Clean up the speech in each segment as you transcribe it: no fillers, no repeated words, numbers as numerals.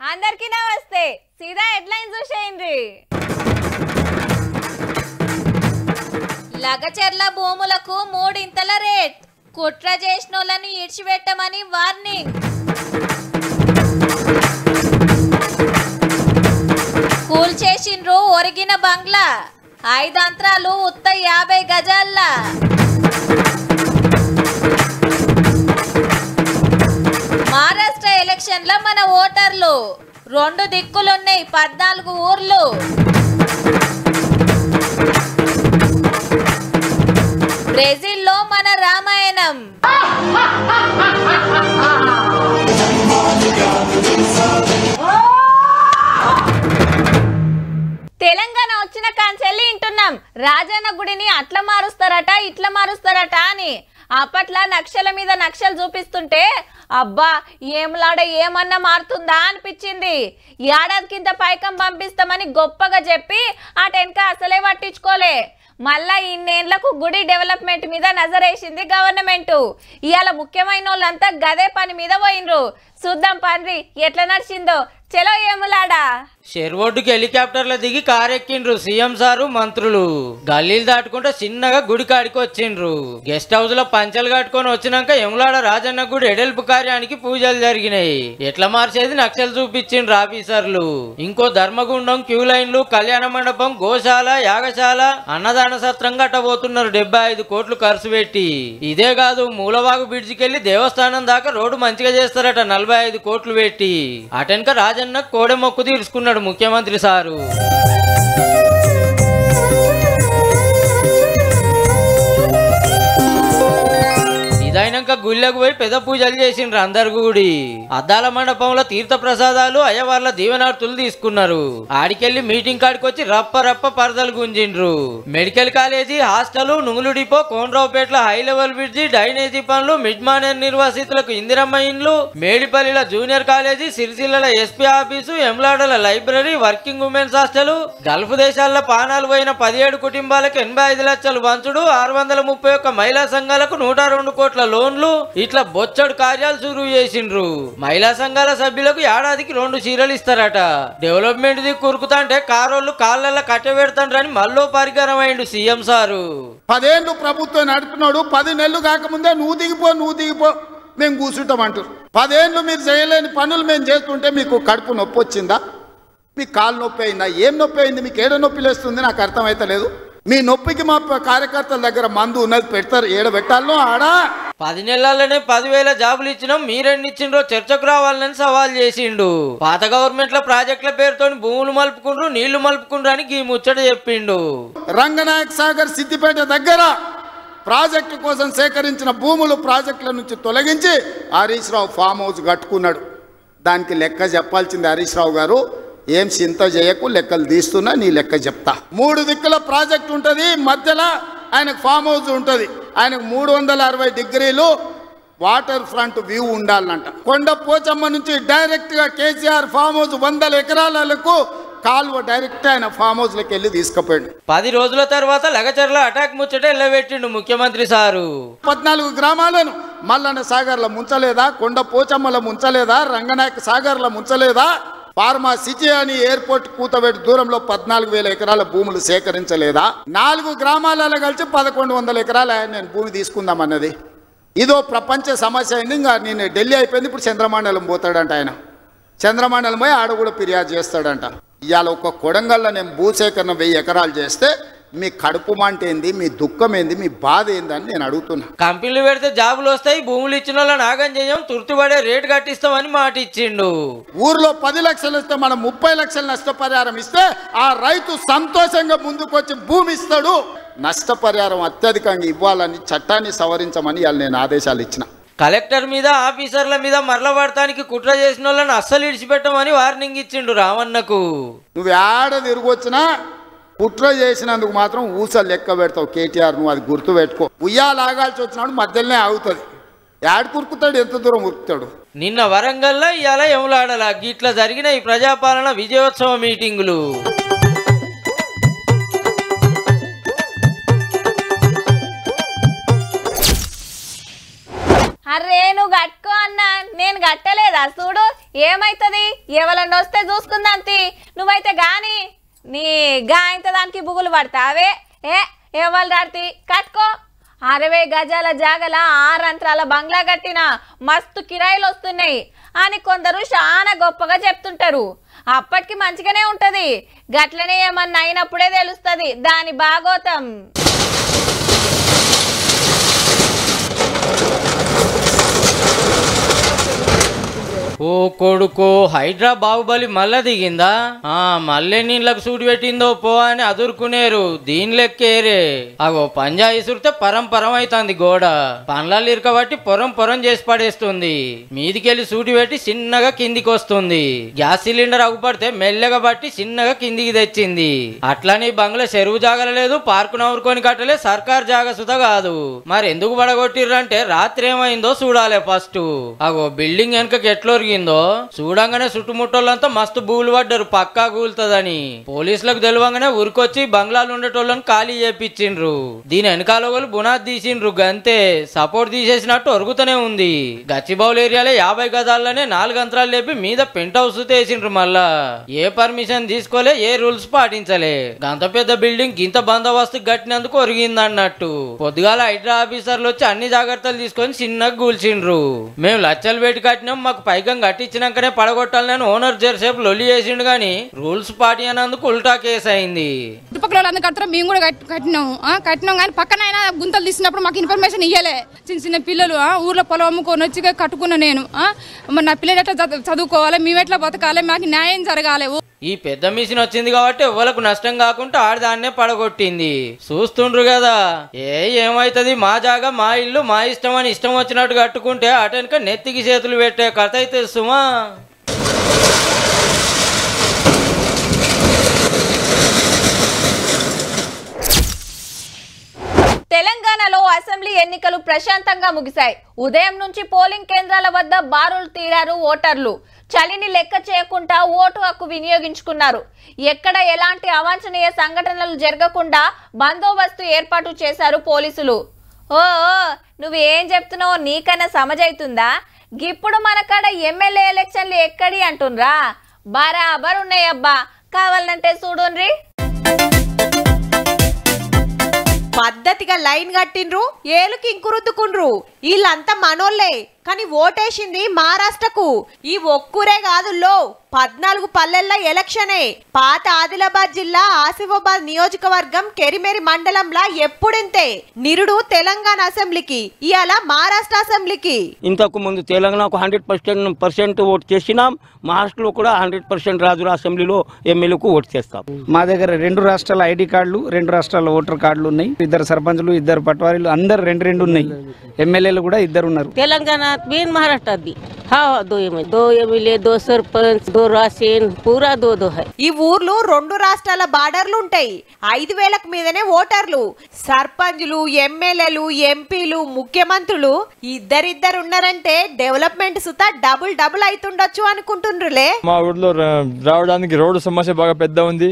అందరికీ నమస్తే. సీదా హెడ్లైన్స్ చూసేయండి. లగచర్ల భూములకు 3 ఇంతల రేట్, కుట్ర చేసినోళ్ళని ఇడ్చిపెట్టమని వార్నింగ్. కూల్చేసిండ్రు ఒరిగిన బంగ్లా, 5 అంతరాలు ఉత్త 50 గజాల. మహారాష్ట్ర ఎలక్షన్ల మన ఓటర్లు 2 దిక్కులున్నాయి, 14 ఊర్లు. బ్రెజిల్లో మన రామాయణం. తెలంగాణ వచ్చిన కాంచెల్లి వింటున్నాం, రాజన్న గుడిని అట్లా మారుస్తారట ఇట్లా మారుస్తారట అని. అప్పట్లో నక్షల మీద నక్షలు చూపిస్తుంటే అబ్బా ఏంలాడ ఏమన్నా మారుతుందా అనిపించింది. ఏడాది కింద పైకం పంపిస్తామని గొప్పగా చెప్పి ఆ టెన్క అసలే పట్టించుకోలే. మళ్ళా ఇన్నేళ్లకు గుడి డెవలప్మెంట్ మీద నజరేసింది గవర్నమెంట్. ఇవాళ ముఖ్యమైన వాళ్ళంతా గదే పని మీద పోయినరు. చూద్దాం పండ్రి ఎట్లా నడిచిందో. చలో ఏములాడా. షెర్వొడ్డుకి హెలికాప్టర్ల దిగి కారెక్కిండ్రు సీఎం సారు మంత్రులు. గల్లీలు దాటుకుంటే చిన్నగా గుడి కాడికి వచ్చిండ్రు. గెస్ట్ హౌస్ లో పంచలు కట్టుకొని వచ్చినాక ఎములాడ రాజన్న గుడి ఎడెల్పు కార్యానికి పూజలు జరిగినాయి. ఎట్లా మార్చేది నక్షలు చూపించిండ్రు ఆఫీసర్లు. ఇంకో ధర్మగుండం, క్యూ లైన్లు, కళ్యాణ మండపం, గోశాల, యాగశాల, అన్నదాన సత్రం కట్టబోతున్నారు 75 కోట్లు ఖర్చు పెట్టి. ఇదే కాదు, మూలవాగు బ్రిడ్జికెళ్లి దేవస్థానం దాకా రోడ్డు మంచిగా చేస్తారట 45 కోట్లు పెట్టి. అటెనక రాజన్న కోడె మొక్కు తీర్చుకున్నాడు ముఖ్యమంత్రి సారు. ఇదైనాక గుళ్ళకు పోయి పెద్ద పూజలు చేసిండ్రు అందరు కూడి. అద్దాల మండపంలో తీర్థ ప్రసాదాలు, అయ్యవార్ల దీవెనార్తులు తీసుకున్నారు. ఆడికెళ్లి మీటింగ్ కాడికి వచ్చి రప్ప రప్ప పరదలు గుంజిండ్రు. మెడికల్ కాలేజీ, హాస్టల్, నుంగులు డిపో, కోనరావుపేటలో హై లెవెల్ బ్రిడ్జి, డ్రైనేజీ పనులు, మిడ్ మానేర్ నిర్వాసితులకు ఇందిరమ్మ ఇండ్లు, మేడిపల్లిల junior college, Sircilla SP office, ఎమ్లాడల library, working women's hostel, Gulf దేశాల్లో పానాలు పోయిన 17 కుటుంబాలకు 85 లక్షలు పంచుడు, 631 మహిళా సంఘాలకు 102 కోట్ల లోన్లు, ఇట్లా బొచ్చడు కార్యాలు సురువు చేసిండ్రు. మహిళా సంఘాల సభ్యులకు ఏడాదికి 2 చీరలు ఇస్తారట. డెవలప్మెంట్ ది కురుకుతాంటే కారోళ్ళు కాళ్ళ కట్టబెడతాండ్రని మళ్ళీ పరికరం అయిండు సీఎం సారు. 10 ఏళ్ళు ప్రభుత్వం నడిపినాడు, 10 నెలలు కాకముందే నువ్వు దిగిపో మేము కూర్చుంటామంటారు. 10 ఏళ్ళు మీరు చేయలేని పనులు మేము చేస్తుంటే మీకు కడుపు నొప్పి వచ్చిందా? మీకు కాలు నొప్పి అయిందా? ఏం నొప్పి అయింది? మీకు ఏడ నొప్పి లేస్తుంది? నాకు అర్థమైతే లేదు. మీ నొప్పికి మా కార్యకర్తల దగ్గర మందు ఉన్నది, పెడతారు. ఏడ పెట్టాలో ఆడా. 10 నెలల్లోనే 10,000 జాబులు ఇచ్చినాం, మీరెన్ని ఇచ్చిండ్రో చర్చకు రావాలని సవాల్ చేసిండు. పాత గవర్నమెంట్ల ప్రాజెక్టుల పేరుతో భూములు మలుపుకుండ్రు, నీళ్లు మలుపుకుండ్రు అని ఈ ముచ్చట చెప్పిండు. రంగనాయక్ సాగర్ సిద్దిపేట దగ్గర ప్రాజెక్టు కోసం సేకరించిన భూములు ప్రాజెక్టుల నుంచి తొలగించి హరీష్ రావు ఫామ్ హౌస్ కట్టుకున్నాడు. దానికి లెక్క చెప్పాల్సింది హరీష్ రావు గారు. ఏం చింత చేయకు, లెక్కలు తీస్తున్నా, నీ లెక్క చెప్తా. 3 దిక్కుల ప్రాజెక్ట్ ఉంటుంది, మధ్యలో ఆయనకు ఫామ్ హౌస్ ఉంటుంది. ఆయనకు 360 డిగ్రీలు వాటర్ ఫ్రంట్ వ్యూ ఉండాలంట. కొండ పోచమ్మ నుంచి డైరెక్ట్గా కేసీఆర్ ఫామ్ హౌస్ 100 ఎకరాలకు కాలువ డైరెక్ట్ ఆయన ఫామ్ హౌస్ లోకి వెళ్ళి తీసుకుపోయాడు. 10 రోజుల తర్వాత లగచర్ల అటాక్ ముచ్చట ఎల్లబెట్టిండు ముఖ్యమంత్రి సారు. 14 గ్రామాలను మల్లన్న సాగర్లో ముంచలేదా? కొండ పోచమ్మల ముంచలేదా? రంగనాయక సాగర్లో ముంచలేదా? ఫార్మా సిటీ అని ఎయిర్పోర్ట్ కూతబెట్టి దూరంలో 14,000 ఎకరాల భూములు సేకరించలేదా? 4 గ్రామాలలో కలిసి 1,100 ఎకరాల నేను భూమి తీసుకుందామన్నది. ఇదో ప్రపంచ సమస్య అయింది. ఇంకా నేను ఢిల్లీ అయిపోయింది, ఇప్పుడు చంద్రమండలం పోతాడంట ఆయన. చంద్రమండలం పోయి ఆడ కూడా ఫిర్యాదు చేస్తాడంట. ఇవాళ ఒక కొడంగల్లో నేను భూసేకరణ 1000 ఎకరాలు చేస్తే మీ కడుపు మంట ఏంది, మీ దుఃఖం ఏంది, మీ బాధ ఏందని నేను అడుగుతున్నా. కంపెనీలు పెడితే జాబులు వస్తాయి, భూములు ఇచ్చిన వాళ్ళని నాగం చేయం, తుర్తుపడే రేటు కట్టిస్తామని మాట ఇచ్చిండు. ఊర్లో 10 లక్షలు ఇస్తే మనం 30 లక్షలు నష్టపరిహారం ఇస్తే ఆ రైతు సంతోషంగా ముందుకొచ్చి భూమి ఇస్తాడు. నష్టపరిహారం అత్యధికంగా ఇవ్వాలని చట్టాన్ని సవరించమని ఇవాళ నేను ఆదేశాలు ఇచ్చిన. కలెక్టర్ మీద, ఆఫీసర్ల మీద మరల పడటానికి కుట్ర చేసిన వాళ్ళని అస్సలు ఇడిచిపెట్టమని వార్నింగ్ ఇచ్చిండు రామన్నకు. నువ్వు ఆడ తిరిగి వచ్చినా కుట్ర చేసినందుకు మాత్రం ఊసలు లెక్క పెడతావు కేటీఆర్. నువ్వు అది గుర్తు పెట్టుకో. ఉయ్యాలాగాల్సి వచ్చినాడు మధ్యలోనే ఆగుతుంది. యాడ్ కురుకుతాడు, ఎంత దూరం ఉరుకుతాడు. నిన్న వరంగల్లో ఇవాళ ఎములాడలా గిట్లా జరిగిన ఈ ప్రజాపాలన విజయోత్సవ మీటింగులు. అరే నువ్వు కట్టుకో అన్నా, నేను కట్టలేదా చూడు. ఏమైతుంది ఎవరన్నా వస్తే చూసుకుందాంతి నువ్వైతే గాని నీ గాయంత దానికి బుగులు పడతావే ఎవరు రాడితి కట్టుకో 60 గజాల జాగల 6 అంతరాల బంగ్లా కట్టిన మస్తు కిరాయిలు వస్తున్నాయి అని కొందరు చాలా గొప్పగా చెప్తుంటారు. అప్పటికి మంచిగానే ఉంటది, గట్లనే ఏమన్నా అయినప్పుడే తెలుస్తుంది దాని భాగోతం. ఓ కొడుకో హైడ్రా బాహుబలి మళ్ళా దిగిందా? మళ్ళీ నీళ్ళకు సూటి పెట్టిందో పో అని అదురుకునేరు. దీని లెక్కేరే అగో పంజా ఇసురితే పరం అవుతుంది గోడ. పండ్లాలు ఇరకబట్టి పొరం చేసి పడేస్తుంది. మీదికెళ్ళి సూటి పెట్టి చిన్నగా కిందికి వస్తుంది. గ్యాస్ సిలిండర్ అగుపడితే మెల్లగా బట్టి చిన్నగా కిందికి తెచ్చింది. అట్లని బంగ్లా చెరువు జాగలేదు, పార్కు నవ్వుకొని కట్టలే, సర్కార్ జాగ సుధా కాదు. మరి ఎందుకు పడగొట్టిర్రంటే రాత్రి ఏమైందో చూడాలి ఫస్ట్. అగో బిల్డింగ్ వెనకకి ఎట్లా చూడంగానే చుట్టుముట్టోళ్ళంతా మస్తు బూలు పడ్డారు, పక్కా కూలుతుందని. పోలీసులకు తెలియగానే ఉరికొచ్చి బంగ్లాలు ఉండేటోళ్ళని ఖాళీ చేపించిండ్రు. దీని వెనకాల వాళ్ళు బునాది తీసిండ్రు, గంతే సపోర్ట్ తీసేసినట్టు ఒరుగుతూనే ఉంది. గచ్చిబౌల్ ఏరియాలో 50 గజాల్లోనే 4 అంతరాలు లేపి మీద పెంట్ హౌస్ వేసిండ్రు. మళ్ళా ఏ పర్మిషన్ తీసుకోలే, ఏ రూల్స్ పాటించలే. గంత పెద్ద బిల్డింగ్ ఇంత బందోబస్తు కట్టినందుకు ఒరిగింది అన్నట్టు. పొద్దుగాల హైడ్రా ఆఫీసర్లు వచ్చి అన్ని జాగ్రత్తలు తీసుకొని చిన్నగా కూల్చిండ్రు. మేము లచ్చలు పెట్టి కట్టినాం, మాకు పైగా కట్టించినాకనే పడగొట్టాలని ఓనర్ జరసేపు లొల్లి చేసిండు గాని రూల్స్ పాటి అన్నందుకు ఉల్టా కేసు అయింది. చుట్టుపక్కల కడతారు, మేము కూడా కట్టినాం కానీ పక్కన అయినా గుంతలు తీసినప్పుడు మాకు ఇన్ఫర్మేషన్ ఇవ్వలే. చిన్న పిల్లలు ఊర్లో పొలం అమ్ముకొని వచ్చి కట్టుకున్నా నేను. నా పిల్లలు ఎట్లా చదువుకోవాలి, మేము ఎట్లా బతకాలి, మాకు న్యాయం జరగాలి. ఈ పెద్ద మిషన్ వచ్చింది కాబట్టి ఎవరికి నష్టం కాకుండా ఆడదాన్నే పడగొట్టింది. చూస్తుండ్రు కదా ఏమైతుంది, మా జాగా మా ఇల్లు మా ఇష్టం అని ఇష్టం వచ్చినట్టు కట్టుకుంటే అటెనక నెత్తికి చేతులు పెట్టే కథ అయితే సుమా. తెలంగాణలో అసెంబ్లీ ఎన్నికలు ప్రశాంతంగా ముగిశాయి. ఉదయం నుంచి పోలింగ్ కేంద్రాల వద్ద బారులు తీరారు ఓటర్లు. చలిని లెక్క చేయకుండా ఓటు హక్కు వినియోగించుకున్నారు. ఎక్కడ ఎలాంటి అవాంఛనీయ సంఘటనలు జరగకుండా బందోబస్తు ఏర్పాటు చేశారు పోలీసులు. నువ్వేం చెప్తున్నావు నీకన్నా సమజైతుందా? ఇప్పుడు మనకాడ ఎమ్మెల్యే ఎలక్షన్లు ఎక్కడి అంటుండ్రా, బరాబర్ ఉన్నాయబ్బా. కావాలంటే చూడుండ్రి. పద్ధతిగా లైన్ కట్టిండ్రు, ఏలుకి ఇంకురుద్దుకుండ్రు. వీళ్ళంతా మనోళ్లే కానీ ఓటేసింది మహారాష్ట్రకు. ఈ ఒక్కూరే కాదుల్లో 14 పల్లెల్ల ఎలక్షనే. పాత ఆదిలాబాద్ జిల్లా ఆసిఫాబాద్ నియోజకవర్గం కెరిమేరి మండలంలా ఎప్పుడింతే నిరుడు తెలంగాణ అసెంబ్లీకి, ఇవాళ మహారాష్ట్ర అసెంబ్లీకి. ఇంతకు ముందు తెలంగాణకు 100% ఓటు చేసినాం, మహారాష్ట్రలో కూడా 100% రాజుల అసెంబ్లీలో ఎమ్మెల్యేకు ఓటు చేస్తాం. మా దగ్గర 2 రాష్ట్రాల ఐడి కార్డులు, 2 రాష్ట్రాల ఓటర్ కార్డులు ఉన్నాయి. 2 సర్పంచులు, 2 పట్వారీలు, అందరు 2 ఉన్నాయి. ఎమ్మెల్యేలు కూడా 2 ఉన్నారు. తెలంగాణ महाराष्ट्र भी हाँ 2 एमएलए 2 सरपंच 2 राशन पूरा 2 है. ఈ ఊర్లు 2 రాష్ట్రాల బార్డర్లు ఉంటాయి. 5000కు మీదనే ఓటర్లు. సర్పంచులు, ఎమ్మెల్యేలు, ఎంపీలు, ముఖ్యమంత్రులు ఇద్దరిద్దరు ఉన్నారంటే డెవలప్మెంట్ సుతా డబుల్ అవుతుండొచ్చు అనుకుంటుండ్రులే. మా ఊర్లో రావడానికి రోడ్డు సమస్య బాగా పెద్ద ఉంది,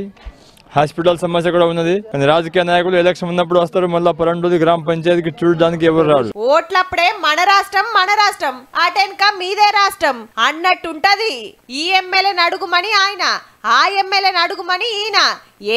హాస్పిటల్ సమస్య కూడా ఉన్నది. రాజకీయ నాయకులు ఎలక్షన్ ఉన్నప్పుడు వస్తారు, మళ్ళీ పరండోది గ్రామ పంచాయతీకి చూడడానికి ఎవరు రాడు. ఓట్లప్పుడే మన రాష్ట్రం అటెన్క మీదే రాష్ట్రం అన్నట్టుంటది. ఈ ఎమ్మెల్యేని అడుగుమని ఆయన, ఆ ఎమ్మెల్యేని అడుగుమని ఈయన.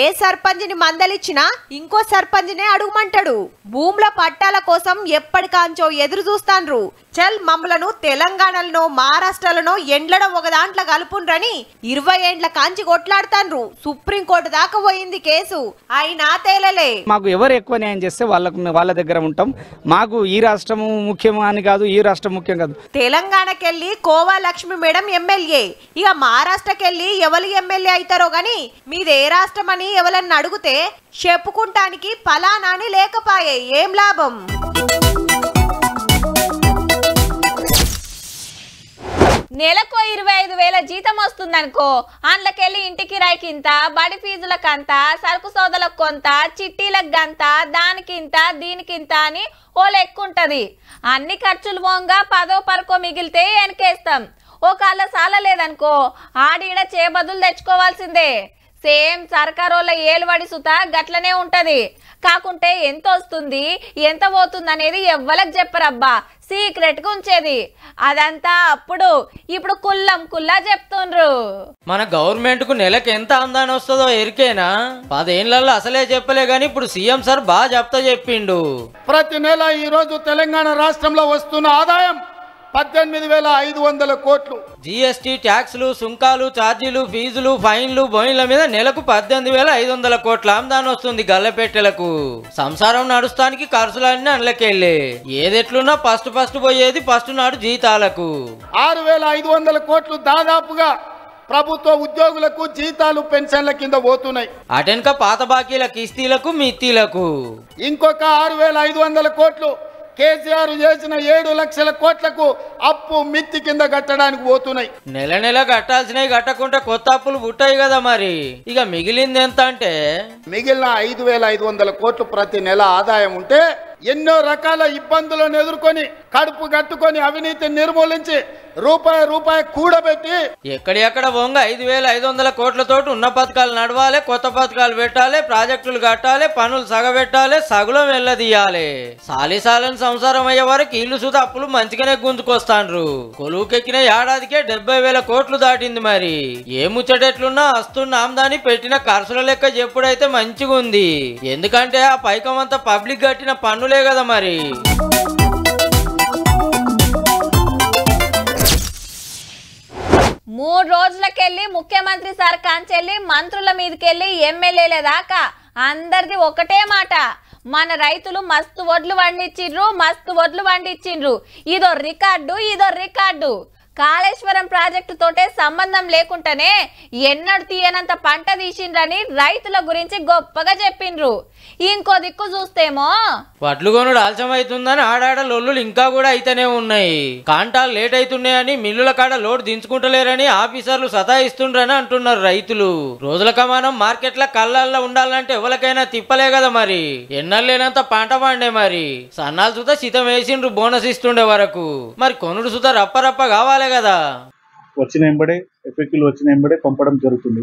ఏ సర్పంచ్ని మందలిచ్చినా ఇంకో సర్పంచ్నే అడుగుమంటాడు. భూముల పట్టాల కోసం ఎప్పటికాంచో ఎదురు చూస్తాన్రు. చల్ మమ్మలను తెలంగాణలో మహారాష్ట్రలో ఎండ్లడం ఒక దాంట్లో కలుపుండ్రని 20 ఏండ్ల కాంచి కొట్లాడుతాన్రు. సుప్రీంకోర్టు దాకా పోయింది కేసు, అయినా తేలలే. మాకు ఎవరు ఎక్కువ న్యాయం చేస్తే వాళ్ళ దగ్గర ఉంటాం. మాకు ఈ రాష్ట్రం ముఖ్యం అని కాదు, ఈ రాష్ట్రం ముఖ్యం కాదు. తెలంగాణకెళ్ళి కోవా లక్ష్మి మేడం ఎమ్మెల్యే, ఇక మహారాష్ట్రకెళ్ళి ఎవరు ఎమ్మెల్యే అవుతారో గాని మీదే రాష్ట్రం అని ఎవరన్నా అడిగితే చెప్పుకుంటానికి ఫలానాని లేకపాయే, ఏం లాభం? నెలకు 25,000 జీతం వస్తుందనుకో, అందులోకెళ్ళి ఇంటికి రాయికింత, బడి ఫీజులకంత, సరుకు సోదలకు కొంత, చిట్టీలకు గంత, దానికింత దీనికింత అని ఓ లెక్కుంటది. అన్ని ఖర్చులు పోంగా 10ో 12 మిగిలితే వెనకేస్తాం. ఓ కాళ్ళ సాల లేదనుకో, ఆడీడ చేబదులు తెచ్చుకోవాల్సిందే. సేమ్ సర్కారోళ్ళ ఏలువడి సుత గట్లనే ఉంటది. కాకుంటే ఎంత వస్తుంది ఎంత పోతుంది అనేది ఎవ్వలకు చెప్పరబ్బా, సీక్రెట్ గా ఉంచేది. అదంతా అప్పుడు, ఇప్పుడు కుల్లం కుల్లా చెప్తుండ్రు. మన గవర్నమెంట్ కు నెలకు ఎంత ఆదాయం వస్తుందో ఎరికేనా? 10 ఏళ్లలో అసలే చెప్పలే గాని ఇప్పుడు సీఎం సార్ బాగా చెప్పిండు. ప్రతి నెల ఈ రోజు తెలంగాణ రాష్ట్రంలో వస్తున్న ఆదాయం 18,500 కోట్లు. జిఎస్టీ, ట్యాక్స్లు, సుంకాలు, ఛార్జీలు, ఫీజులు, ఫైన్లు, బోయిన్ల మీద నెలకు 18,500 కోట్ల ఆమదానం వస్తుంది గల్లపెట్టెలకు. సంసారం నడుస్తానికి ఖర్చులన్నీ అందులోకెళ్ళే. ఏదెట్లున్నా ఫస్ట్ పోయేది ఫస్ట్ నాడు జీతాలకు. 6,500 కోట్లు దాదాపుగా ప్రభుత్వ ఉద్యోగులకు జీతాలు పెన్షన్ల కింద పోతున్నాయి. అటెనక పాత బాకీల కిస్తీలకు మిత్తీలకు. ఇంకొక 6,500 కోట్లు కేసీఆర్ చేసిన 7 లక్షల కోట్లకు అప్పు మిత్తి కింద కట్టడానికి పోతున్నాయి. నెల నెల కట్టాల్సినవి కట్టకుండా కొత్త అప్పులు పుట్టాయి కదా. మరి ఇక మిగిలింది ఎంత అంటే మిగిలిన 5,500 కోట్లు ప్రతి నెల ఆదాయం ఉంటే ఎన్నో రకాల ఇబ్బందులను ఎదుర్కొని కడుపు కట్టుకొని అవినీతి నిర్మూలించి రూపాయి కూడబెట్టి ఎక్కడెక్కడ వంగ 5,500 కోట్లతోటి ఉన్న పథకాలు నడవాలి, కొత్త పథకాలు పెట్టాలి, ప్రాజెక్టులు కట్టాలి, పనులు సగబెట్టాలి, సగులం వెళ్ళదీయాలి. సాలిసాలని సంసారం అయ్యే వరకు ఇల్లు సుత అప్పులు మంచిగానే గుంజుకొస్తాండ్రు. కొలువుకెక్కిన ఏడాదికే 70,000 కోట్లు దాటింది. మరి ఏ ముచ్చటెట్లున్నా వస్తున్న ఆమ్దాని పెట్టిన ఖర్చుల లెక్క చెప్పుడైతే మంచిగా ఉంది. ఎందుకంటే ఆ పైకం అంతా పబ్లిక్ కట్టిన పన్నులే కదా. మరి 3 రోజులకెళ్ళి ముఖ్యమంత్రి సార్ కాంచెల్లి మంత్రుల మీదకెళ్ళి ఎమ్మెల్యేల దాకా అందరిది ఒకటే మాట, మన రైతులు మస్తు వడ్లు పండించిండ్రు. ఇదో రికార్డు. కాళేశ్వరం ప్రాజెక్టు తోటే సంబంధం లేకుండానే ఎన్నడు తీయనంత పంట తీసిండ్రని రైతుల గురించి గొప్పగా చెప్పిండ్రు. ఇంకో దిక్కు చూస్తేమో వడ్లు కొనుడు ఆలస్యం అవుతుందని ఆడాడ లొల్లులు ఇంకా కూడా అయితేనే ఉన్నాయి. కాంటాలు లేట్ అవుతున్నాయని మిల్లుల కాడ లోడ్ దించుకుంటలేరని ఆఫీసర్లు సతాయిస్తుండ్రని అంటున్నారు రైతులు. రోజుల కమానం మార్కెట్ల కళ్ళల్లో ఉండాలంటే ఎవరికైనా తిప్పలే కదా. మరి ఎన్నలేనంత పంట పండే. మరి సన్నాలు సుత శితం వేసిండ్రు బోనస్ ఇస్తుండే వరకు. మరి కొనుడు సుత రప్ప కావాలి కదా. వచ్చిన ఎంబడే ఎఫెక్టివ్ వచ్చిన ఎంబడే పంపడం జరుగుతుంది.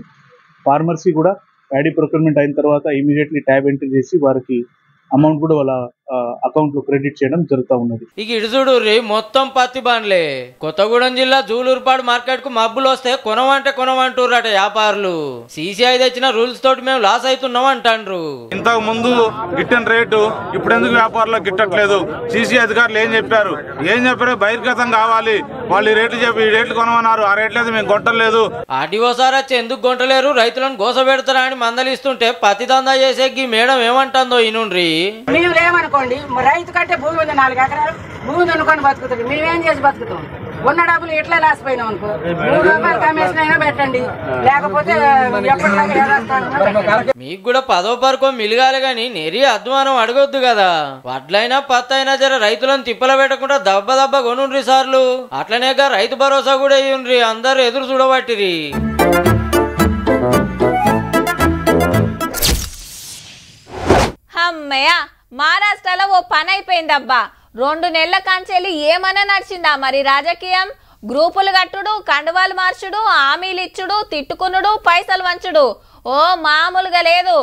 ఫార్మర్స్ కూడా ప్యాడీ ప్రొక్యూర్మెంట్ అయిన తర్వాత ఇమీడియట్లీ ట్యాబ్ ఎంట్రీ చేసి వారికి అమౌంట్ కూడా వాళ్ళ అకౌంట్ లో క్రెడిట్ చేయడం జరుగుతూ ఉన్నది. ఇక ఇడుచుడు మొత్తం పత్తి బండ్లే. కొత్తగూడెం జిల్లా జూలూరుపాడు మార్కెట్ కు మబ్బులు వస్తే కొనమంటుర్రట వ్యాపారులు. సీసీఐ తెచ్చిన రూల్స్ తోటి మేము లాస్ అవుతున్నాం అంటాండ్రు. ఇంతకు ముందు గిట్టిన రేటు ఇప్పుడు ఎందుకు వ్యాపారులకు గిట్టట్లేదు? సీసీ అధికారులు ఏం చెప్పారు బహిర్గతం కావాలి. వాళ్ళు ఈ రేట్లు కొనమన్నారు, ఆ రేట్లు అయితే మేము కొట్టలేదు. ఆర్డీఓ సార్ వచ్చి ఎందుకు కొంటలేరు, రైతులను గోసపెడతారా అని మందలిస్తుంటే పత్తి దందా చేసే మేడం ఏమంటుందో ఈనుండ్రి. మేము లేమనుకోండి, రైతు కంటే భూమి ఉంది, 4 ఎకరాలు భూమి దున్నుకొని బతుకుతుంది. మేమేం చేసి బతుకుతాం? ఉన్న డబ్బులు ఎట్లా లాసిపోయినాం అనుకో, 3 రూపాయలు కమిషన్ అయినా పెట్టండి, లేకపోతే మీకు కూడా 10వ పరకో మిలగాలి గాని నెరి అధ్వానం అడగొద్దు కదా. వడ్లైనా పత్తైనా జర రైతులను తిప్పల పెట్టకుండా దబ్బ కొనుండ్రి సార్లు. అట్లనేగా రైతు భరోసా కూడా అయ్యుండ్రి, అందరు ఎదురు చూడబట్టిరి. అమ్మయ్య, మహారాష్ట్రలో ఓ పని అయిపోయిందబ్బా. 2 నెలల కాంచెల్లి ఏమన్నా నడిచిందా మరి రాజకీయం? గ్రూపులు కట్టుడు, కండువాలు మార్చుడు, హామీలు ఇచ్చుడు, తిట్టుకునుడు, పైసలు వంచుడు ఓ మామూలుగా లేదు.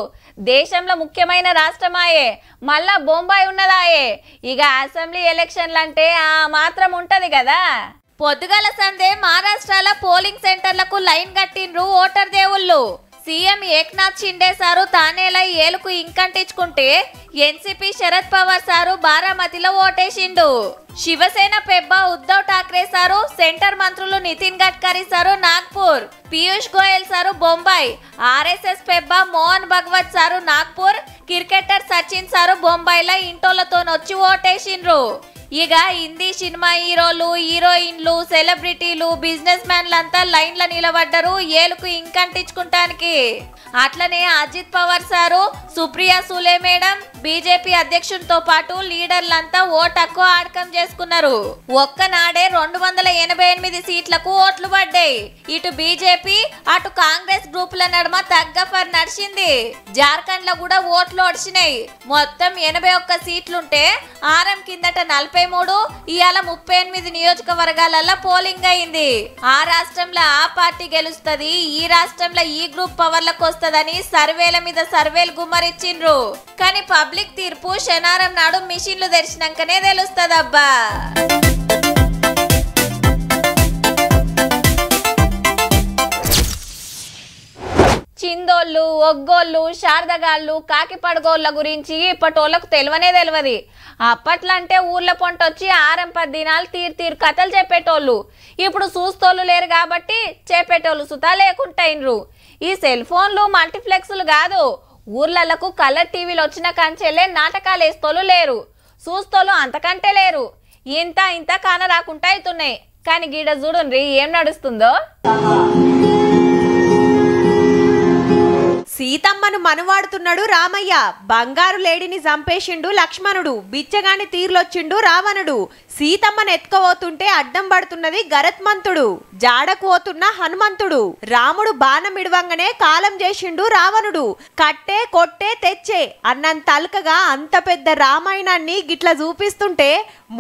దేశంలో ముఖ్యమైన రాష్ట్రమాయే, మళ్ళా బొంబాయి ఉన్నదాయే. ఇక అసెంబ్లీ ఎలక్షన్లంటే ఆ మాత్రం ఉంటది కదా. పొద్దుగల సందే మహారాష్ట్రలో పోలింగ్ సెంటర్లకు లైన్ కట్టిండ్రు ఓటర్ దేవుళ్ళు. సీఎం ఏక్నాథ్ షిండే సారు తానేలా ఏలుకు ఇంకంటించుకుంటే ఎన్సీపీ శరద్ పవార్ సారు బారామతిలో ఓటేసిండు. శివసేన పెబ్బ ఉద్ధవ్ ఠాక్రే సారు, సెంటర్ మంత్రులు Nitin Gadkari sir Nagpur, Piyush Goyal sir Bombay, RSS పెబ్బ Mohan Bhagwat sir Nagpur, cricketer Sachin sir బొంబాయిలో ఇంటోలతోనొచ్చి ఓటేసిండ్రు. ఇక హిందీ సినిమా హీరోలు, హీరోయిన్లు, సెలబ్రిటీలు, బిజినెస్ మ్యాన్లంతా లైన్ల నిలబడ్డారు ఏలుకు ఇంకంటించుకుంటానికి. అట్లనే Ajit Pawar sir, Supriya Sule madam, BJP అధ్యక్షునితో పాటు లీడర్లంతా ఓటక్కు ఆడకం చేసుకున్నారు. ఒక్కనాడే 288 సీట్లకు ఓట్లు పడ్డాయి. ఇటు బీజేపీ అటు కాంగ్రెస్ గ్రూపుల నడుమ తగ్గఫర్ నడిచింది. జార్ఖండ్ లో కూడా ఓట్లు ఒడిచినాయి. మొత్తం 81 సీట్లుంటే ఆరం కిందట 43, ఇవాళ 38 నియోజకవర్గాలలో పోలింగ్ అయింది. ఆ రాష్ట్రంలో ఆ పార్టీ గెలుస్తుంది, ఈ రాష్ట్రంలో ఈ గ్రూప్ పవర్లకు వస్తుందని సర్వేల మీద సర్వేలు గుమ్మరిచ్చిండ్రు. కానీ పబ్లిక్ తీర్పు శనివారం నాడు మిషన్లు తెరిచినాకనే తెలుస్తదబ్బా. చిందోళ్ళు, ఒగ్గోళ్ళు, శారదగాళ్ళు, కాకిపడగోళ్ళ గురించి ఇప్పటోళ్ళకు తెలియదు. అప్పట్లో అంటే ఊర్ల పొంటొచ్చి 6-10 దినాలు తీరు కథలు చెప్పేటోళ్ళు. ఇప్పుడు చూస్తోళ్ళు లేరు కాబట్టి చెప్పేటోళ్ళు సుతా లేకుంటాయిన్రు. ఈ సెల్ ఫోన్లు, మల్టీప్లెక్స్లు కాదు, ఊర్లకు కలర్ టీవీలు వచ్చిన కంచెలే నాటకాలు వేస్తోళ్ళు లేరు, చూస్తోళ్ళు అంతకంటే లేరు. ఇంత కాన రాకుండా అవుతున్నాయి. కానీ గీడ చూడుండ్రి ఏం నడుస్తుందో. సీతమ్మను మనువాడుతున్నాడు రామయ్య, బంగారు లేడిని చంపేసిండు లక్ష్మణుడు, బిచ్చగాని తీర్లొచ్చిండు రావణుడు, సీతమ్మను ఎత్తుకోబోతుంటే అడ్డం పడుతున్నది గరత్మంతుడు, జాడకు పోతున్న హనుమంతుడు, రాముడు బాణం ఇడవంగానే కాలం చేసిండు రావణుడు, కట్టే కొట్టే తెచ్చే అన్నంత అల్కగా అంత పెద్ద రామాయణాన్ని గిట్లా చూపిస్తుంటే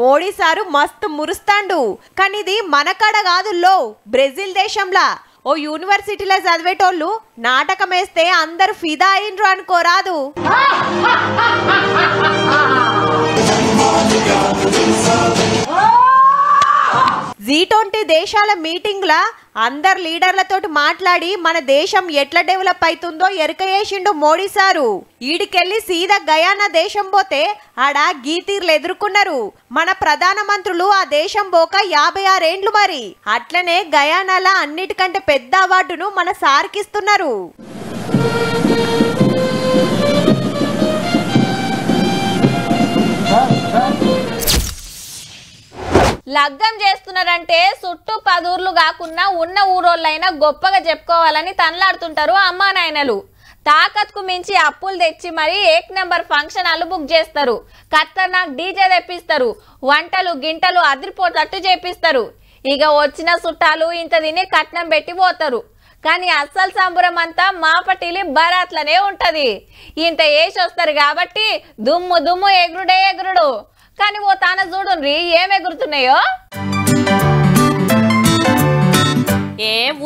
మోడీ సారు మస్తు మురుస్తాండు. కానీ ఇది మనకాడ కాదు, బ్రెజిల్ దేశంలా ఓ యూనివర్సిటీలో చదివేటోళ్ళు నాటకం వేస్తే అందరు ఫిదా అయినరు అనుకోరాదు. G20 దేశాల మీటింగ్ల అందరు లీడర్లతోటి మాట్లాడి మన దేశం ఎట్లా డెవలప్ అవుతుందో ఎరక చేసిండు మోడీ సారు. ఈడికెళ్ళి సీదా గయానా దేశం పోతే ఆడ గీతీర్లు ఎదుర్కొన్నారు. మన ప్రధానమంత్రులు ఆ దేశం పోక 56 ఏండ్లు మరి. అట్లనే గయానాల అన్నిటికంటే పెద్ద అవార్డును మన సార్కిస్తున్నారు. లగ్గం చేస్తున్నారంటే చుట్టూ 10 ఊర్లు కాకుండా ఉన్న ఊరోళ్ళైనా గొప్పగా చెప్పుకోవాలని తనలాడుతుంటారు అమ్మా నాయనలు. తాకత్కు మించి అప్పులు తెచ్చి మరి 1 నెంబర్ ఫంక్షన్ హాల్ బుక్ చేస్తారు. ఖతర్నాక్ డీజే తెప్పిస్తారు. వంటలు గింటలు అదిరిపోతట్టు చేపిస్తారు. ఇక వచ్చిన చుట్టాలు ఇంత తిని కట్నం పెట్టి పోతారు. కానీ అస్సలు సంబరం అంతా మాపటిలి బరాత్లనే ఉంటది. ఇంత వేసి వస్తారు కాబట్టి దుమ్ము ఎగురుడే ఎగురుడు. కానీ ఓ తాన చూడుండ్రి ఏం ఎగురుతున్నాయో.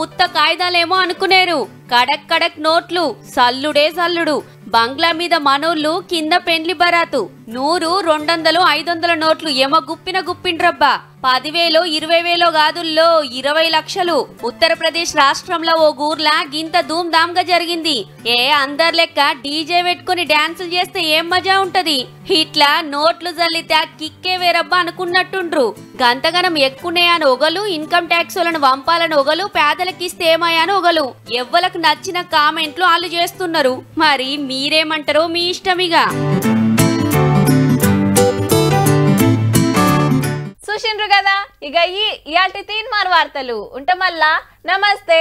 ఉత్త కాయిదాలేమో అనుకునేరు. కడక్ నోట్లు, సల్లుడే సల్లుడు. బంగ్లా మీద మనోళ్ళు కింద పెండ్లి బరాతు. 100, 200, 500 నోట్లు ఎమ గుప్పిండ్రబ్బా. 10,000, 20,000 కాదుల్లో 20 లక్షలు. ఉత్తరప్రదేశ్ రాష్ట్రంలో ఓ గూర్లా గింత ధూమ్ ధామ్ గా జరిగింది. అందరు లెక్క డీజే పెట్టుకుని డాన్సులు చేస్తే ఏం మజా ఉంటది. ఇట్లా నోట్లు జల్లితే కిక్కే వేరబ్బా అనుకున్నట్టుండ్రు. గంతగనం ఎక్కున్నాయని ఒగలు, ఇన్కమ్ ట్యాక్స్ లను వంపాలని ఒగలు, పేదలకిస్తే ఏమయ్యాని ఒగలు. ఎవ్వలకు నచ్చిన కామెంట్లు వాళ్ళు చేస్తున్నారు. మరి మీరేమంటారో మీ ఇష్టమిగా. చూసిండ్రు కదా, ఇక ఇయాల్టి తీన్మార్ వార్తలు ఉంట మళ్ళా. నమస్తే.